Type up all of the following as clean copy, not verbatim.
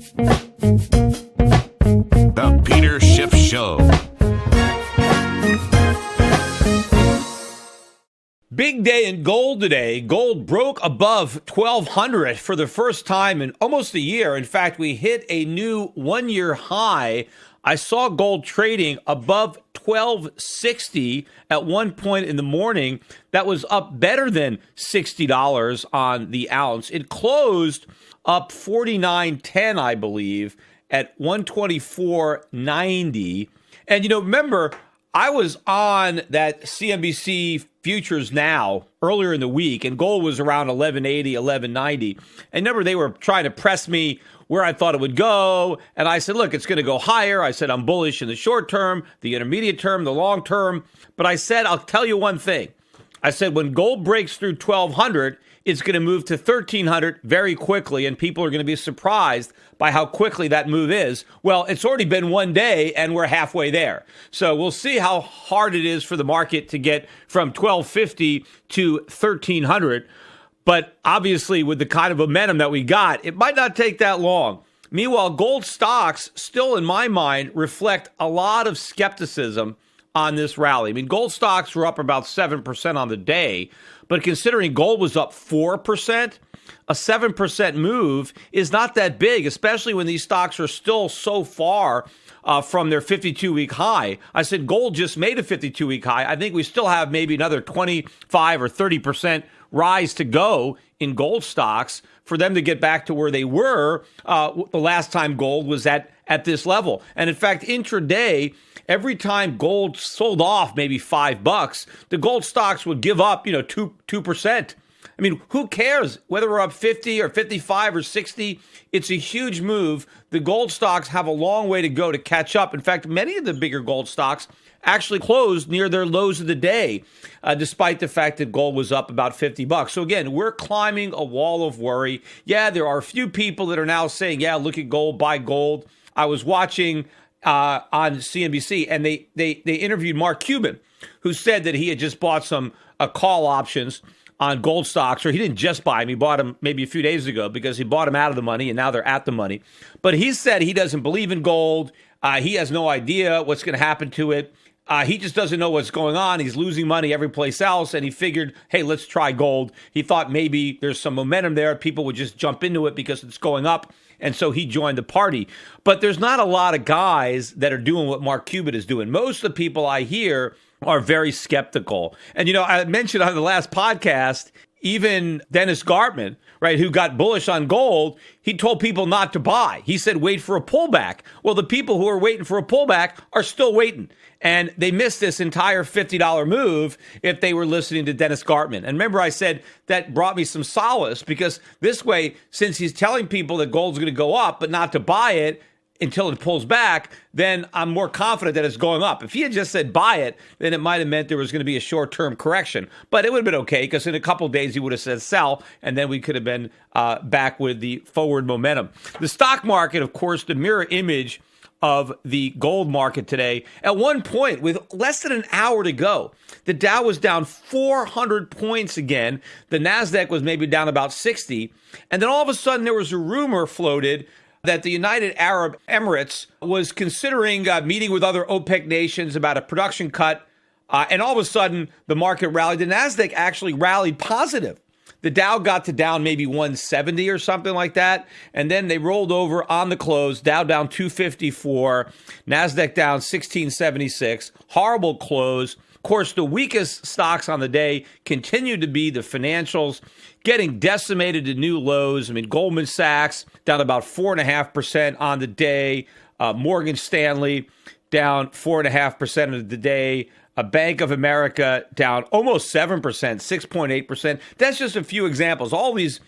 The Peter Schiff Show. Big day in gold today. Gold broke above 1,200 for the first time in almost a year. In fact, we hit a new one-year high. I saw gold trading above 1,260 at one point in the morning. That was up better than $60 on the ounce. It closed up 49.10, I believe, at 124.90. And, remember, I was on that CNBC Futures Now earlier in the week, and gold was around 1180, 1190. And remember, they were trying to press me where I thought it would go. And I said, look, it's going to go higher. I said, I'm bullish in the short term, the intermediate term, the long term. But I said, I'll tell you one thing. I said, when gold breaks through 1,200, it's going to move to 1,300 very quickly, and people are going to be surprised by how quickly that move is. Well, it's already been one day, and we're halfway there. So we'll see how hard it is for the market to get from 1,250 to 1,300. But obviously, with the kind of momentum that we got, it might not take that long. Meanwhile, gold stocks still, in my mind, reflect a lot of skepticism on this rally. I mean, gold stocks were up about 7% on the day, but considering gold was up 4%, a 7% move is not that big, especially when these stocks are still so far from their 52-week high. I said gold just made a 52-week high. I think we still have maybe another 25 or 30% rise to go in gold stocks for them to get back to where they were the last time gold was at this level. And in fact, intraday, every time gold sold off maybe $5, the gold stocks would give up, 2%. I mean, who cares whether we're up 50 or 55 or 60? It's a huge move. The gold stocks have a long way to go to catch up. In fact, many of the bigger gold stocks actually closed near their lows of the day, despite the fact that gold was up about $50. So again, we're climbing a wall of worry. Yeah, there are a few people that are now saying, yeah, look at gold, buy gold. I was watching on CNBC, and they interviewed Mark Cuban, who said that he had just bought some call options on gold stocks, or he didn't just buy them. He bought them maybe a few days ago because he bought them out of the money, and now they're at the money. But he said he doesn't believe in gold. He has no idea what's going to happen to it. He just doesn't know what's going on. He's losing money every place else, and he figured, hey, let's try gold. He thought maybe there's some momentum there. People would just jump into it because it's going up, and so he joined the party. But there's not a lot of guys that are doing what Mark Cuban is doing. Most of the people I hear are very skeptical. And, I mentioned on the last podcast, even Dennis Gartman, right, who got bullish on gold, he told people not to buy. He said, wait for a pullback. Well, the people who are waiting for a pullback are still waiting. And they missed this entire $50 move if they were listening to Dennis Gartman. And remember, I said that brought me some solace because this way, since he's telling people that gold's going to go up, but not to buy it until it pulls back, then I'm more confident that it's going up. If he had just said buy it, then it might have meant there was going to be a short-term correction. But it would have been okay because in a couple of days he would have said sell, and then we could have been back with the forward momentum. The stock market, of course, the mirror image of the gold market today. At one point, with less than an hour to go, the Dow was down 400 points again. The NASDAQ was maybe down about 60. And then all of a sudden, there was a rumor floated that the United Arab Emirates was considering meeting with other OPEC nations about a production cut. And all of a sudden, the market rallied. The NASDAQ actually rallied positive. The Dow got to down maybe 170 or something like that. And then they rolled over on the close. Dow down 254. NASDAQ down 1676. Horrible close. Of course, the weakest stocks on the day continue to be the financials, getting decimated to new lows. I mean, Goldman Sachs down about 4.5% on the day. Morgan Stanley down 4.5% of the day. Bank of America down almost 7%, 6.8%. That's just a few examples. All these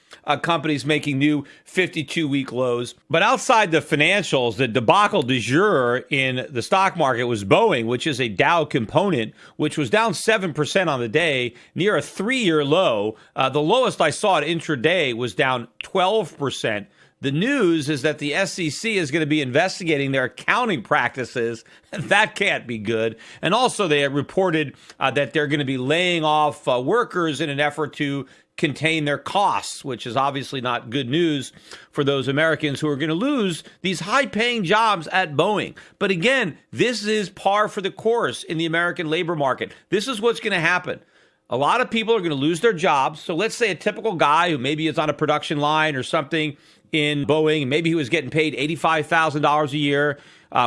companies making new 52-week lows. But outside the financials, the debacle du jour in the stock market was Boeing, which is a Dow component, which was down 7% on the day, near a 3-year low. The lowest I saw at intraday was down 12%. The news is that the SEC is going to be investigating their accounting practices. That can't be good. And also they have reported that they're going to be laying off workers in an effort to contain their costs, which is obviously not good news for those Americans who are going to lose these high-paying jobs at Boeing. But again, this is par for the course in the American labor market. This is what's going to happen. A lot of people are going to lose their jobs. So let's say a typical guy who maybe is on a production line or something in Boeing, maybe he was getting paid $85,000 a year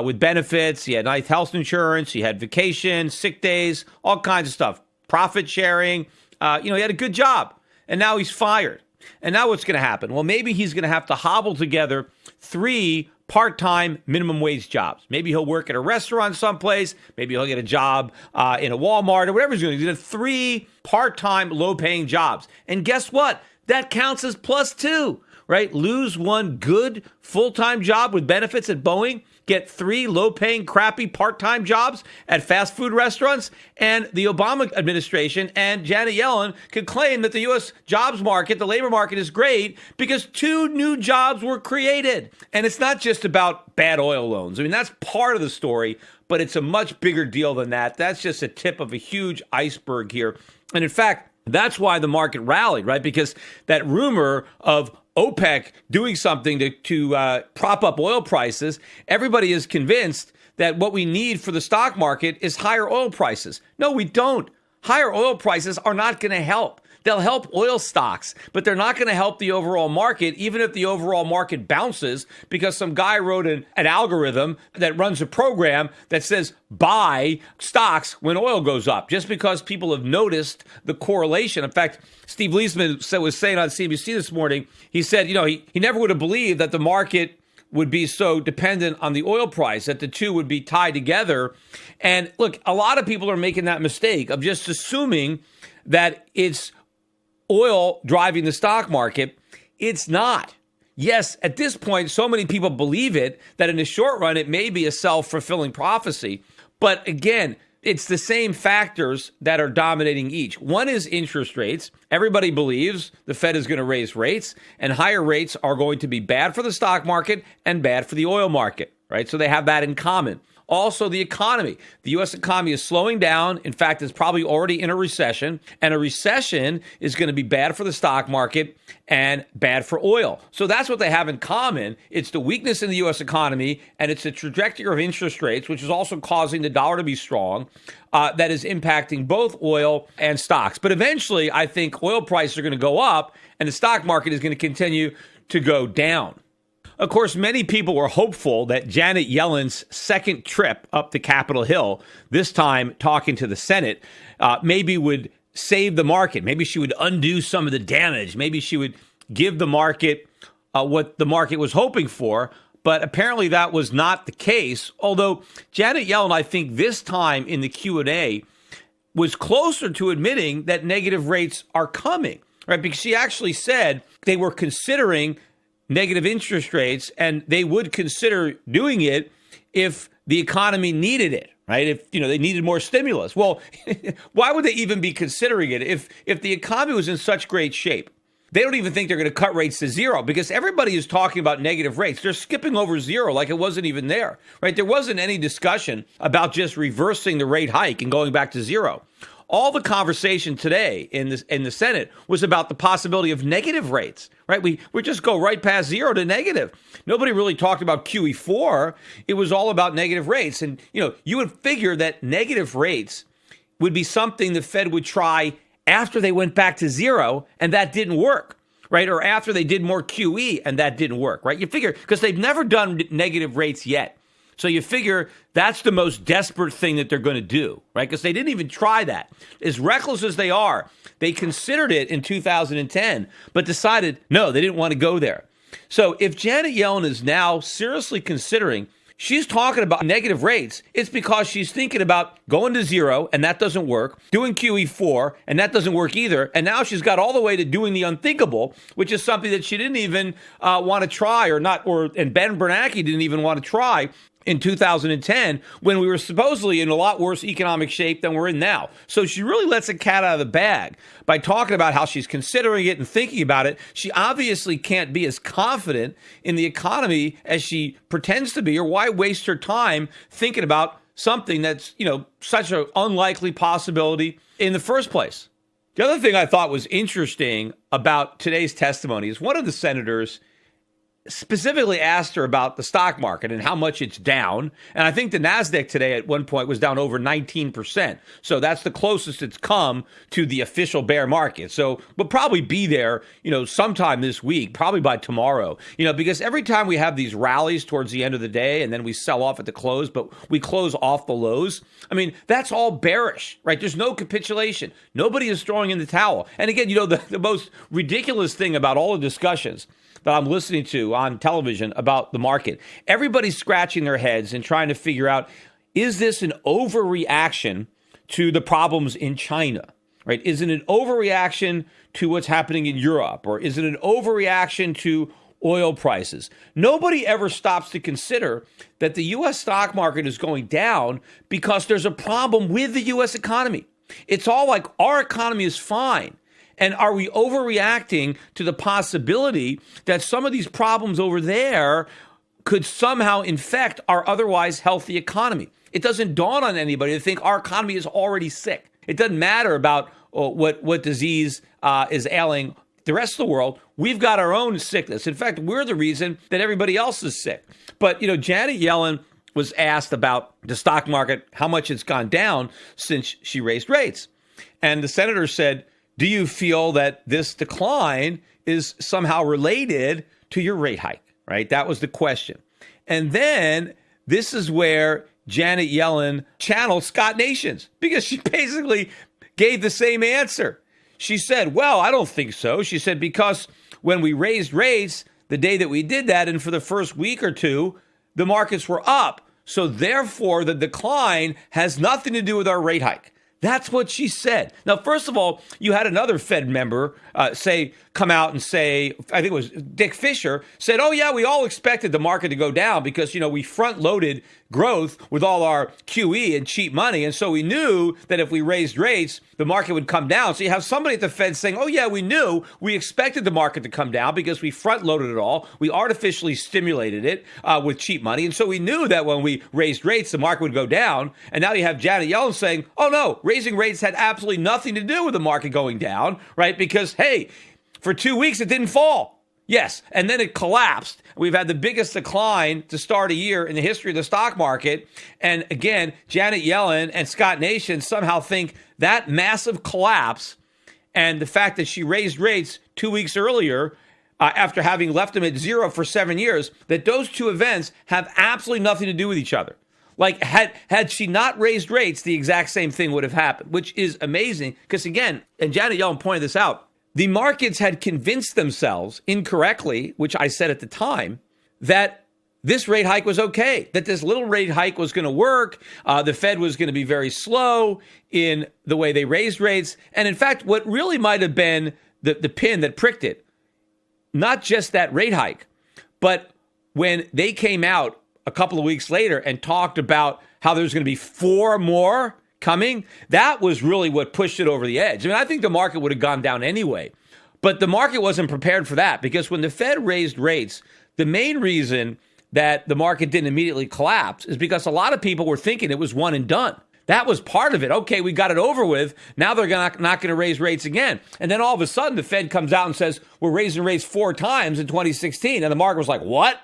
with benefits. He had nice health insurance. He had vacation, sick days, all kinds of stuff, profit sharing. He had a good job. And now he's fired. And now what's going to happen? Well, maybe he's going to have to hobble together 3 part-time minimum wage jobs. Maybe he'll work at a restaurant someplace. Maybe he'll get a job in a Walmart or whatever he's doing. He's going to 3 part-time low-paying jobs. And guess what? That counts as +2, right? Lose 1 good full-time job with benefits at Boeing, get 3 low-paying, crappy part-time jobs at fast food restaurants, and the Obama administration and Janet Yellen could claim that the U.S. jobs market, the labor market, is great because 2 new jobs were created. And it's not just about bad oil loans. I mean, that's part of the story, but it's a much bigger deal than that. That's just a tip of a huge iceberg here. And in fact, that's why the market rallied, right? Because that rumor of OPEC doing something to prop up oil prices, everybody is convinced that what we need for the stock market is higher oil prices. No, we don't. Higher oil prices are not going to help. They'll help oil stocks, but they're not going to help the overall market, even if the overall market bounces, because some guy wrote an algorithm that runs a program that says buy stocks when oil goes up, just because people have noticed the correlation. In fact, Steve Leisman was saying on CNBC this morning, he said, he never would have believed that the market would be so dependent on the oil price, that the two would be tied together. And look, a lot of people are making that mistake of just assuming that it's oil driving the stock market. It's not. Yes, at this point, so many people believe it that in the short run, it may be a self-fulfilling prophecy. But again, it's the same factors that are dominating each. One is interest rates. Everybody believes the Fed is going to raise rates, and higher rates are going to be bad for the stock market and bad for the oil market, right? So they have that in common. Also, the economy. The U.S. economy is slowing down. In fact, it's probably already in a recession. And a recession is going to be bad for the stock market and bad for oil. So that's what they have in common. It's the weakness in the U.S. economy, and it's the trajectory of interest rates, which is also causing the dollar to be strong, that is impacting both oil and stocks. But eventually, I think oil prices are going to go up, and the stock market is going to continue to go down. Of course, many people were hopeful that Janet Yellen's second trip up to Capitol Hill, this time talking to the Senate, maybe would save the market. Maybe she would undo some of the damage. Maybe she would give the market what the market was hoping for. But apparently that was not the case. Although Janet Yellen, I think this time in the Q&A, was closer to admitting that negative rates are coming, right? Because she actually said they were considering negative interest rates, and they would consider doing it if the economy needed it, right? If they needed more stimulus. Well, why would they even be considering it if the economy was in such great shape? They don't even think they're going to cut rates to 0 because everybody is talking about negative rates. They're skipping over 0 like it wasn't even there, right? There wasn't any discussion about just reversing the rate hike and going back to 0. All the conversation today in the Senate was about the possibility of negative rates, right? We just go right past 0 to negative. Nobody really talked about QE4. It was all about negative rates. And, you would figure that negative rates would be something the Fed would try after they went back to 0, and that didn't work, right? Or after they did more QE, and that didn't work, right? You figure, because they've never done negative rates yet. So you figure that's the most desperate thing that they're going to do, right? Because they didn't even try that. As reckless as they are, they considered it in 2010, but decided, no, they didn't want to go there. So if Janet Yellen is now seriously considering, she's talking about negative rates, it's because she's thinking about going to 0, and that doesn't work, doing QE4, and that doesn't work either, and now she's got all the way to doing the unthinkable, which is something that she didn't even want to try, and Ben Bernanke didn't even want to try. in 2010 when we were supposedly in a lot worse economic shape than we're in now. So she really lets the cat out of the bag by talking about how she's considering it and thinking about it. She obviously can't be as confident in the economy as she pretends to be, or why waste her time thinking about something that's, such an unlikely possibility in the first place. The other thing I thought was interesting about today's testimony is one of the senators specifically asked her about the stock market and how much it's down. And I think the NASDAQ today at one point was down over 19%. So that's the closest it's come to the official bear market. So we'll probably be there, sometime this week, probably by tomorrow, because every time we have these rallies towards the end of the day and then we sell off at the close, but we close off the lows. I mean, that's all bearish, right? There's no capitulation. Nobody is throwing in the towel. And again, the most ridiculous thing about all the discussions that I'm listening to on television about the market, everybody's scratching their heads and trying to figure out, is this an overreaction to the problems in China, right? Is it an overreaction to what's happening in Europe? Or is it an overreaction to oil prices? Nobody ever stops to consider that the U.S. stock market is going down because there's a problem with the U.S. economy. It's all like our economy is fine. And are we overreacting to the possibility that some of these problems over there could somehow infect our otherwise healthy economy? It doesn't dawn on anybody to think our economy is already sick. It doesn't matter about what disease is ailing the rest of the world. We've got our own sickness. In fact, we're the reason that everybody else is sick. But, Janet Yellen was asked about the stock market, how much it's gone down since she raised rates. And the senator said, do you feel that this decline is somehow related to your rate hike, right? That was the question. And then this is where Janet Yellen channeled Scott Nations, because she basically gave the same answer. She said, well, I don't think so. She said, because when we raised rates the day that we did that, and for the first week or two, the markets were up. So therefore, the decline has nothing to do with our rate hike. That's what she said. Now, first of all, you had another Fed member come out and say, I think it was Dick Fisher, said, oh, yeah, we all expected the market to go down because, we front-loaded growth with all our QE and cheap money. And so we knew that if we raised rates, the market would come down. So you have somebody at the Fed saying, oh, yeah, we expected the market to come down because we front-loaded it all. We artificially stimulated it with cheap money. And so we knew that when we raised rates, the market would go down. And now you have Janet Yellen saying, oh, no, raising rates had absolutely nothing to do with the market going down, right? Because, hey, for 2 weeks, it didn't fall. Yes, and then it collapsed. We've had the biggest decline to start a year in the history of the stock market. And again, Janet Yellen and Scott Nations somehow think that massive collapse and the fact that she raised rates 2 weeks earlier after having left them at zero for 7 years, that those two events have absolutely nothing to do with each other. Like, had she not raised rates, the exact same thing would have happened, which is amazing because, again, and Janet Yellen pointed this out, the markets had convinced themselves incorrectly, which I said at the time, that this rate hike was okay, that this little rate hike was going to work. The Fed was going to be very slow in the way they raised rates. And in fact, what really might have been the pin that pricked it, not just that rate hike, but when they came out a couple of weeks later and talked about how there's going to be 4 more coming, that was really what pushed it over the edge. I mean, I think the market would have gone down anyway, but the market wasn't prepared for that because when the Fed raised rates, the main reason that the market didn't immediately collapse is because a lot of people were thinking it was one and done. That was part of it. Okay, we got it over with. Now they're not going to raise rates again. And then all of a sudden, the Fed comes out and says, we're raising rates 4 times in 2016. And the market was like, what?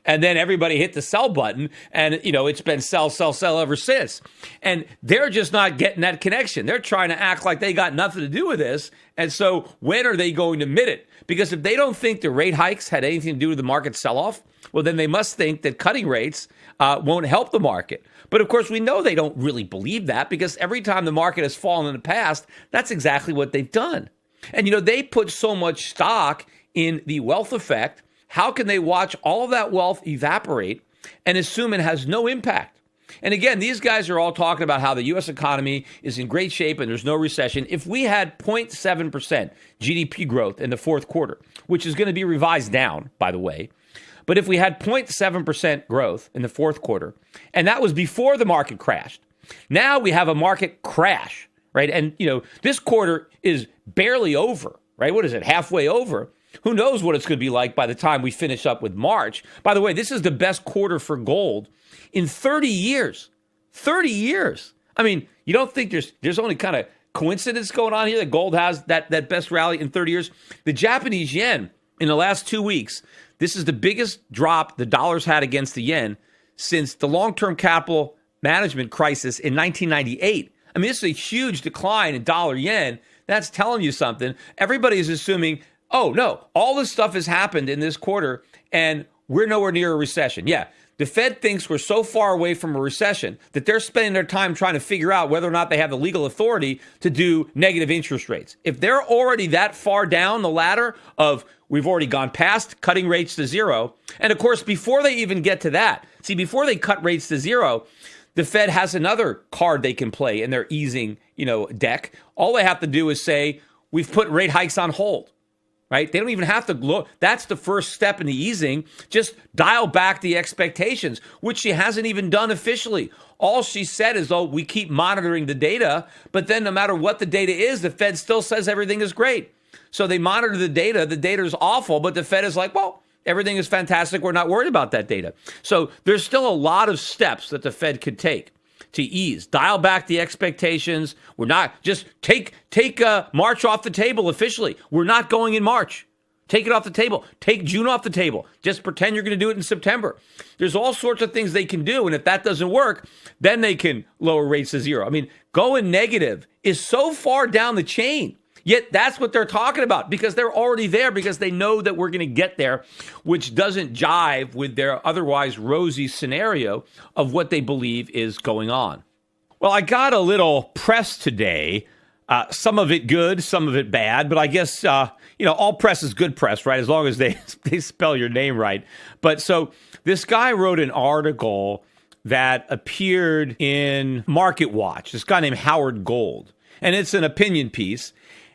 And then everybody hit the sell button and, it's been sell, sell, sell ever since. And they're just not getting that connection. They're trying to act like they got nothing to do with this. And so when are they going to admit it? Because if they don't think the rate hikes had anything to do with the market sell-off, well, then they must think that cutting rates won't help the market. But of course, we know they don't really believe that because every time the market has fallen in the past, that's exactly what they've done. And, they put so much stock in the wealth effect. How can they watch all of that wealth evaporate and assume it has no impact? And again, these guys are all talking about how the U.S. economy is in great shape and there's no recession. If we had 0.7% GDP growth in the fourth quarter, which is going to be revised down, by the way, But if we had 0.7% growth in the fourth quarter, and that was before the market crashed, now we have a market crash, right? And, this quarter is barely over, right? What is it, halfway over? Who knows what it's going to be like by the time we finish up with March? By the way, this is the best quarter for gold in 30 years. 30 years. I mean, you don't think there's only kind of coincidence going on here that gold has that best rally in 30 years? The Japanese yen in the last 2 weeks, this is the biggest drop the dollar's had against the yen since the long-term capital management crisis in 1998. I mean, this is a huge decline in dollar yen. That's telling you something. Everybody is assuming, oh, no, all this stuff has happened in this quarter and we're nowhere near a recession. Yeah, the Fed thinks we're so far away from a recession that they're spending their time trying to figure out whether or not they have the legal authority to do negative interest rates. If they're already that far down the ladder of we've already gone past cutting rates to zero, and of course, before they even get to that, before they cut rates to zero, the Fed has another card they can play in their easing, deck. All they have to do is say, we've put rate hikes on hold, right? They don't even have to look. That's the first step in the easing. Just dial back the expectations, which she hasn't even done officially. All she said is, oh, we keep monitoring the data, but then no matter what the data is, the Fed still says everything is great. So they monitor the data. The data is awful, but the Fed is like, well, everything is fantastic. We're not worried about that data. So there's still a lot of steps that the Fed could take to ease, dial back the expectations. We're not just take March off the table officially. We're not going in March. Take it off the table. Take June off the table. Just pretend you're going to do it in September. There's all sorts of things they can do. And if that doesn't work, then they can lower rates to zero. I mean, going negative is so far down the chain. Yet that's what they're talking about because they're already there because they know that we're going to get there, which doesn't jive with their otherwise rosy scenario of what they believe is going on. Well, I got a little press today, some of it good, some of it bad, but I guess, all press is good press, right? As long as they spell your name right. But so this guy wrote an article that appeared in Market Watch, this guy named Howard Gold, and it's an opinion piece.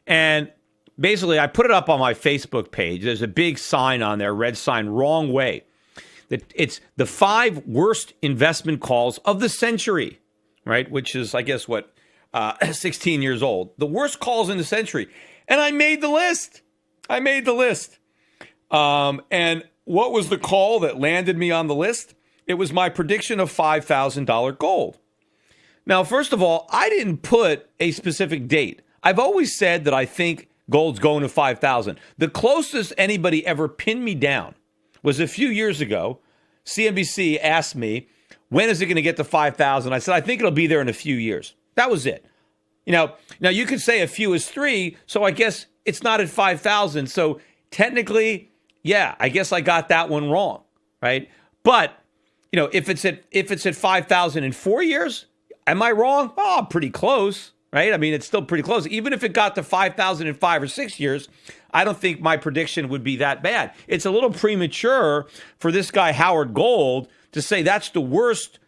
And basically, I put it up on my Facebook page. There's a big sign on there, red sign, wrong way. It's the 5 worst investment calls of the century, right? Which is, I guess, 16 years old. The worst calls in the century. And I made the list. And what was the call that landed me on the list? It was my prediction of $5,000 gold. Now, first of all, I didn't put a specific date. I've always said that I think gold's going to 5,000. The closest anybody ever pinned me down was a few years ago. CNBC asked me, when is it going to get to 5,000? I said, I think it'll be there in a few years. That was it. Now you could say a few is 3, so I guess it's not at 5,000. So technically, yeah, I guess I got that one wrong, right? But, if it's at 5,000 in 4 years, am I wrong? Oh, pretty close. Right? I mean, it's still pretty close. Even if it got to 5,000 in 5 or 6 years, I don't think my prediction would be that bad. It's a little premature for this guy, Howard Gold, to say that's the worst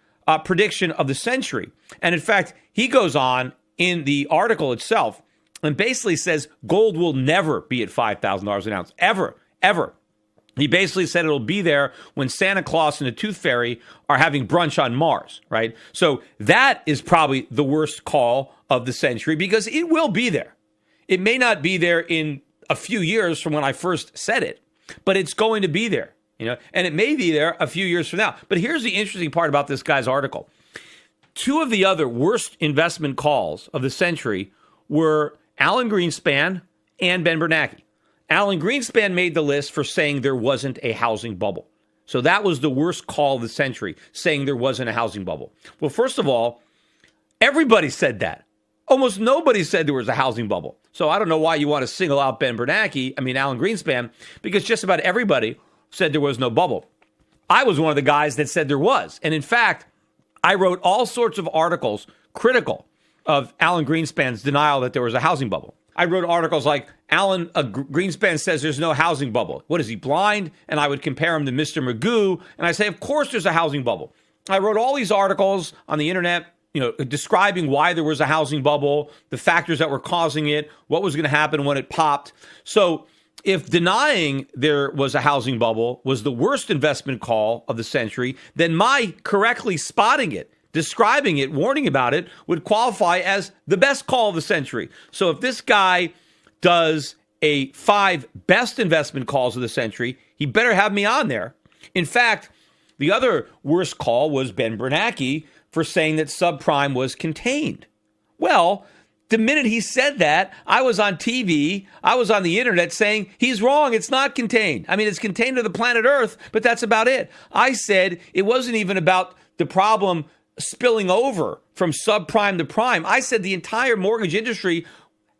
prediction of the century. And in fact, he goes on in the article itself and basically says gold will never be at $5,000 an ounce. Ever. He basically said it'll be there when Santa Claus and the Tooth Fairy are having brunch on Mars, right? So that is probably the worst call of the century because it will be there. It may not be there in a few years from when I first said it, but it's going to be there, and it may be there a few years from now. But here's the interesting part about this guy's article. 2 of the other worst investment calls of the century were Alan Greenspan and Ben Bernanke. Alan Greenspan made the list for saying there wasn't a housing bubble. So that was the worst call of the century, saying there wasn't a housing bubble. Well, first of all, everybody said that. Almost nobody said there was a housing bubble. So I don't know why you want to single out Alan Greenspan, because just about everybody said there was no bubble. I was one of the guys that said there was. And in fact, I wrote all sorts of articles critical of Alan Greenspan's denial that there was a housing bubble. I wrote articles like, Alan Greenspan says there's no housing bubble. What, is he blind? And I would compare him to Mr. Magoo. And I say, of course there's a housing bubble. I wrote all these articles on the internet, describing why there was a housing bubble, the factors that were causing it, what was going to happen when it popped. So if denying there was a housing bubble was the worst investment call of the century, then my correctly spotting it, describing it, warning about it would qualify as the best call of the century. So if this guy does a 5 best investment calls of the century, he better have me on there. In fact, the other worst call was Ben Bernanke for saying that subprime was contained. Well, the minute he said that, I was on TV, I was on the internet saying he's wrong. It's not contained. I mean, it's contained to the planet Earth, but that's about it. I said it wasn't even about the problem spilling over from subprime to prime. I said the entire mortgage industry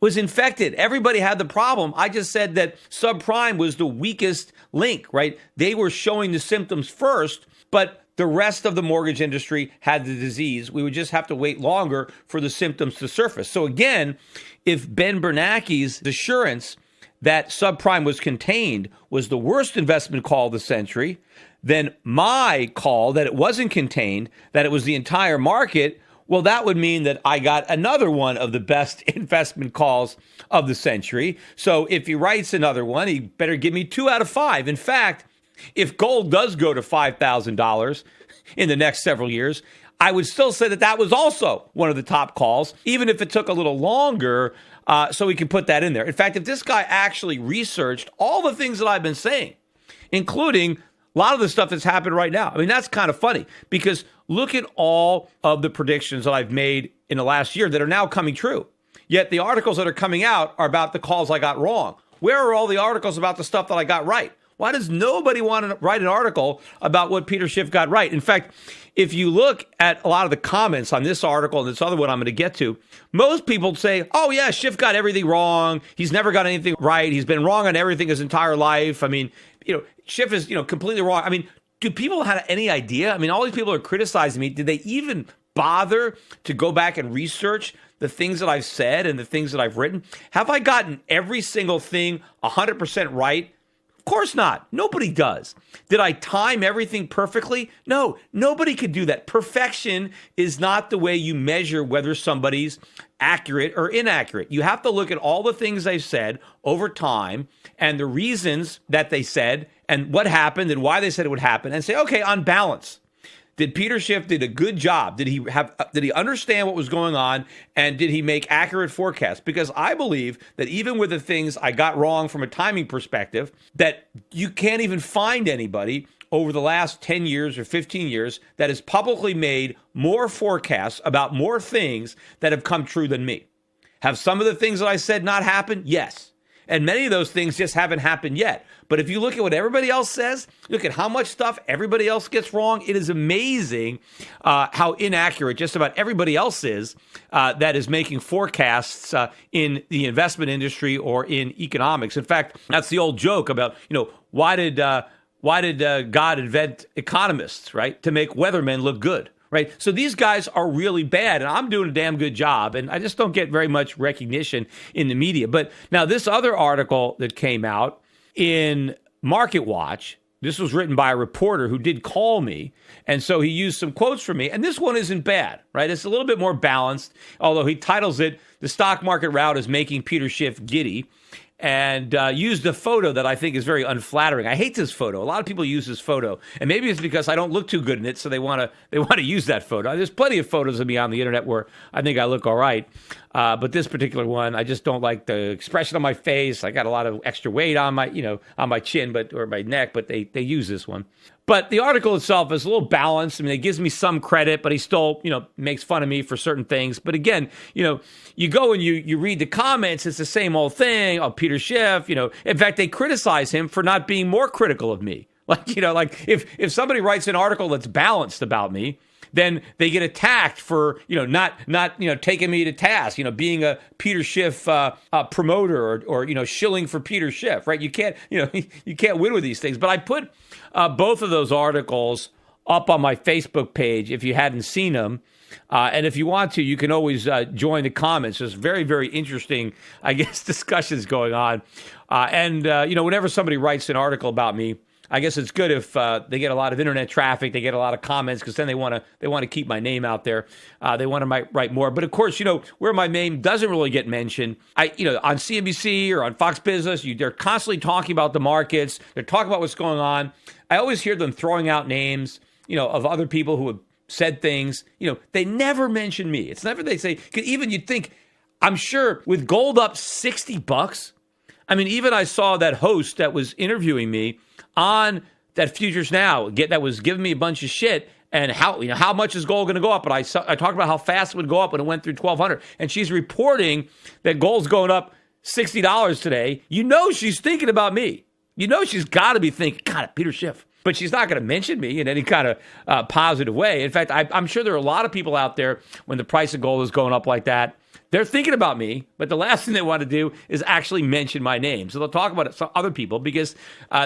was infected. Everybody had the problem. I just said that subprime was the weakest link, right? They were showing the symptoms first, but the rest of the mortgage industry had the disease. We would just have to wait longer for the symptoms to surface. So again, if Ben Bernanke's assurance that subprime was contained was the worst investment call of the century, then my call that it wasn't contained, that it was the entire market, well, that would mean that I got another one of the best investment calls of the century. So if he writes another one, he better give me 2 out of 5. In fact, if gold does go to $5,000 in the next several years, I would still say that that was also one of the top calls, even if it took a little longer, so we can put that in there. In fact, if this guy actually researched all the things that I've been saying, including a lot of the stuff that's happened right now. I mean, that's kind of funny because look at all of the predictions that I've made in the last year that are now coming true. Yet the articles that are coming out are about the calls I got wrong. Where are all the articles about the stuff that I got right? Why does nobody want to write an article about what Peter Schiff got right? In fact, if you look at a lot of the comments on this article and this other one I'm going to get to, most people say, oh, yeah, Schiff got everything wrong. He's never got anything right. He's been wrong on everything his entire life. I mean, Schiff is, completely wrong. I mean, do people have any idea? I mean, all these people are criticizing me. Did they even bother to go back and research the things that I've said and the things that I've written? Have I gotten every single thing 100% right? Of course not. Nobody does. Did I time everything perfectly? No, nobody could do that. Perfection is not the way you measure whether somebody's accurate or inaccurate. You have to look at all the things they've said over time and the reasons that they said and what happened and why they said it would happen and say, okay, on balance, did Peter Schiff did a good job? Did he understand what was going on? And did he make accurate forecasts? Because I believe that even with the things I got wrong from a timing perspective, that you can't even find anybody over the last 10 years or 15 years that has publicly made more forecasts about more things that have come true than me. Have some of the things that I said not happened? Yes. And many of those things just haven't happened yet. But if you look at what everybody else says, look at how much stuff everybody else gets wrong, it is amazing how inaccurate just about everybody else is that is making forecasts in the investment industry or in economics. In fact, that's the old joke about, why did God invent economists, right? To make weathermen look good. Right. So these guys are really bad, and I'm doing a damn good job, and I just don't get very much recognition in the media. But now this other article that came out in Market Watch, this was written by a reporter who did call me, and so he used some quotes from me. And this one isn't bad, right? It's a little bit more balanced, although he titles it, "The Stock Market Rout is Making Peter Schiff Giddy," and used a photo that I think is very unflattering. I hate this photo. A lot of people use this photo, and maybe it's because I don't look too good in it, so they want to use that photo. There's plenty of photos of me on the internet where I think I look all right, but this particular one, I just don't like the expression on my face. I got a lot of extra weight on my chin, or my neck, but they use this one. But the article itself is a little balanced. I mean, it gives me some credit, but he still, makes fun of me for certain things. But again, you go and you read the comments, it's the same old thing. Oh, Peter Schiff, in fact, they criticize him for not being more critical of me. Like if somebody writes an article that's balanced about me, then they get attacked for, not taking me to task, being a Peter Schiff promoter or shilling for Peter Schiff, right? You can't win with these things. But I put both of those articles up on my Facebook page if you hadn't seen them. And if you want to, you can always join the comments. There's very, very interesting, discussions going on. And whenever somebody writes an article about me, I guess it's good if they get a lot of internet traffic, they get a lot of comments, because then they want to keep my name out there. They want to write more. But of course, where my name doesn't really get mentioned, on CNBC or on Fox Business, they're constantly talking about the markets. They're talking about what's going on. I always hear them throwing out names, of other people who have said things. They never mention me. It's never they say. 'Cause even you'd think, I'm sure with gold up $60. I mean, even I saw that host that was interviewing me on that Futures Now that was giving me a bunch of shit, and how much is gold going to go up? But I talked about how fast it would go up when it went through 1,200, and she's reporting that gold's going up $60 today. She's thinking about me. She's got to be thinking, God, Peter Schiff. But she's not going to mention me in any kind of positive way. In fact, I'm sure there are a lot of people out there when the price of gold is going up like that. They're thinking about me, but the last thing they want to do is actually mention my name. So they'll talk about some other people because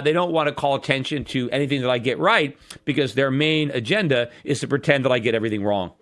they don't want to call attention to anything that I get right, because their main agenda is to pretend that I get everything wrong.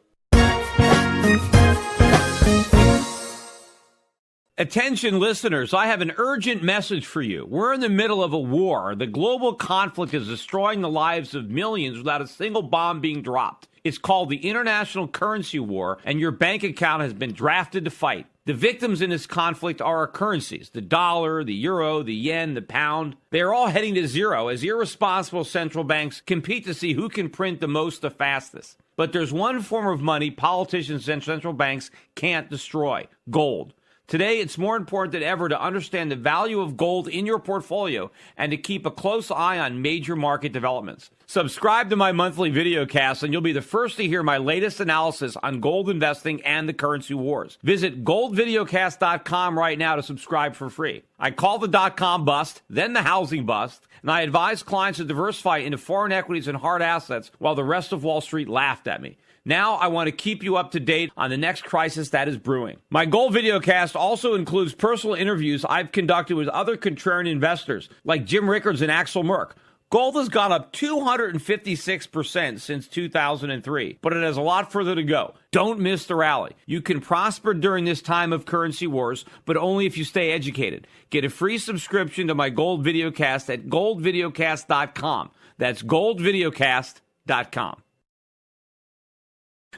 Attention listeners, I have an urgent message for you. We're in the middle of a war. The global conflict is destroying the lives of millions without a single bomb being dropped. It's called the International Currency War, and your bank account has been drafted to fight. The victims in this conflict are our currencies: the dollar, the euro, the yen, the pound. They are all heading to zero as irresponsible central banks compete to see who can print the most the fastest. But there's one form of money politicians and central banks can't destroy: gold. Today, it's more important than ever to understand the value of gold in your portfolio and to keep a close eye on major market developments. Subscribe to my monthly video cast and you'll be the first to hear my latest analysis on gold investing and the currency wars. Visit goldvideocast.com right now to subscribe for free. I call the dot-com bust, then the housing bust, and I advise clients to diversify into foreign equities and hard assets while the rest of Wall Street laughed at me. Now I want to keep you up to date on the next crisis that is brewing. My Gold Videocast also includes personal interviews I've conducted with other contrarian investors like Jim Rickards and Axel Merck. Gold has gone up 256% since 2003, but it has a lot further to go. Don't miss the rally. You can prosper during this time of currency wars, but only if you stay educated. Get a free subscription to my Gold Videocast at goldvideocast.com. That's goldvideocast.com.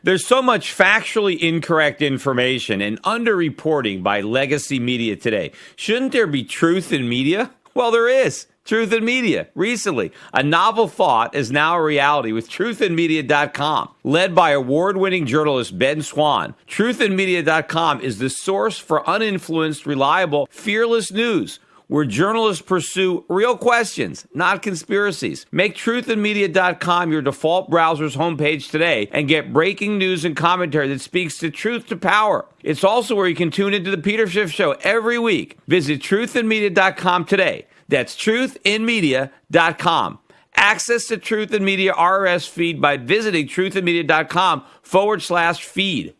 There's so much factually incorrect information and underreporting by legacy media today. Shouldn't there be truth in media? Well, there is. Truth in Media. Recently, a novel thought is now a reality with truthinmedia.com. Led by award-winning journalist Ben Swan, truthinmedia.com is the source for uninfluenced, reliable, fearless news, where journalists pursue real questions, not conspiracies. Make truthinmedia.com your default browser's homepage today and get breaking news and commentary that speaks the truth to power. It's also where you can tune into the Peter Schiff Show every week. Visit truthinmedia.com today. That's truthinmedia.com. Access to Truth in Media RSS feed by visiting truthinmedia.com/feed.